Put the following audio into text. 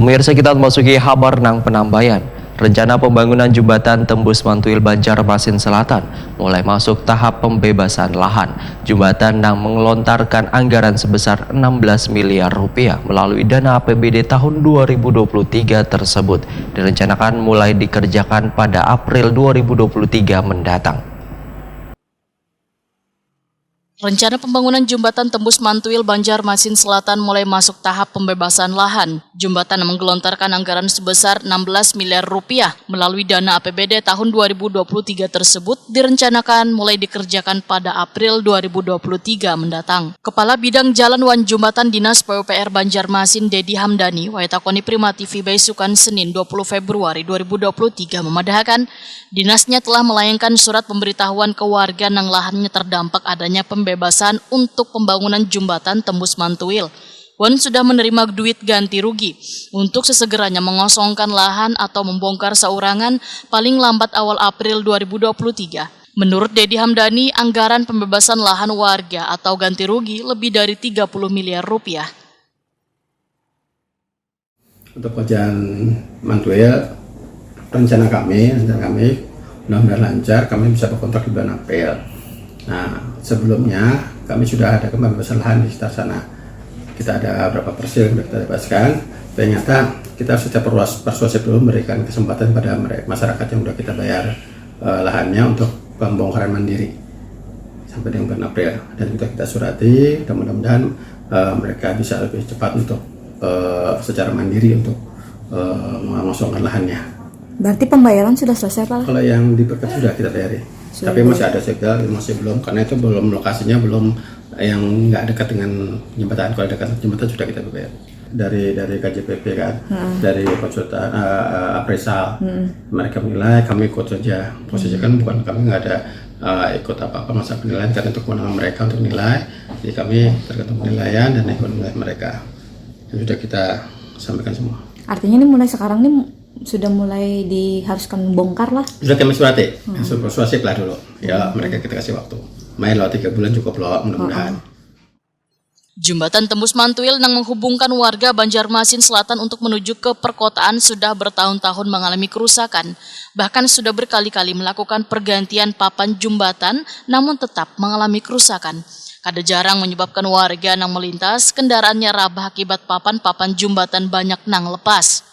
Pemirsa, kita memasuki kabar nang penambayan. Rencana pembangunan jembatan tembus Mantuil Banjarmasin Selatan mulai masuk tahap pembebasan lahan. Jembatan nang mengelontarkan anggaran sebesar 16 miliar rupiah melalui dana APBD tahun 2023 tersebut direncanakan mulai dikerjakan pada April 2023 mendatang. Rencana pembangunan jembatan tembus Mantuil Banjarmasin Selatan mulai masuk tahap pembebasan lahan. Jembatan menggelontarkan anggaran sebesar 16 miliar rupiah melalui dana APBD tahun 2023 tersebut direncanakan mulai dikerjakan pada April 2023 mendatang. Kepala Bidang Jalan Wan Jembatan Dinas PUPR Banjarmasin Dedi Hamdani Waitakoni Prima TV Baisukan Senin 20 Februari 2023 memadahkan dinasnya telah melayangkan surat pemberitahuan ke warga yang lahannya terdampak adanya pembebasan untuk pembangunan jembatan tembus Mantuil. Wan sudah menerima duit ganti rugi untuk sesegeranya mengosongkan lahan atau membongkar saurangan paling lambat awal April 2023. Menurut Dedi Hamdani, anggaran pembebasan lahan warga atau ganti rugi lebih dari 30 miliar rupiah. Untuk pekerjaan Mantuil, rencana kami mudah-mudahan lancar, kami bisa berkontrak di bulan April. Nah, sebelumnya kami sudah ada pembebasan lahan di sekitar sana. Kita ada berapa persen yang kita bebaskan. Ternyata kita secara persuasif dulu memberikan kesempatan pada masyarakat yang sudah kita bayar lahannya untuk pembongkaran mandiri sampai dengan bulan April. Dan kita surati, dan mudah-mudahan mereka bisa lebih cepat untuk secara mandiri untuk mengosongkan lahannya. Berarti pembayaran sudah selesai, Pak? Kalau yang diperkap sudah kita bayari. Tapi masih ada segel, masih belum, karena itu belum lokasinya, belum yang nggak dekat dengan jembatan. Kalau dekat jembatan sudah kita bayar. Dari KJPP kan, dari konsultan appraisal, mereka menilai, kami ikut saja. Posisi kan bukan, kami nggak ada ikut apa-apa masa penilaian, karena itu kewenangan mereka untuk nilai. Jadi kami tergantung penilaian dan ikut nilai mereka. Yang sudah kita sampaikan semua. Artinya ini mulai sekarang nih sudah mulai diharuskan bongkar lah. Sudah kami surati, persuasif lah dulu. Ya, mereka kita kasih waktu. Main loh 3 bulan cukup loh, mudah-mudahan. Jembatan tembus Mantuil yang menghubungkan warga Banjarmasin Selatan untuk menuju ke perkotaan sudah bertahun-tahun mengalami kerusakan. Bahkan sudah berkali-kali melakukan pergantian papan jembatan, namun tetap mengalami kerusakan. Kada jarang menyebabkan warga yang melintas kendaraannya rabah akibat papan-papan jembatan banyak nang lepas.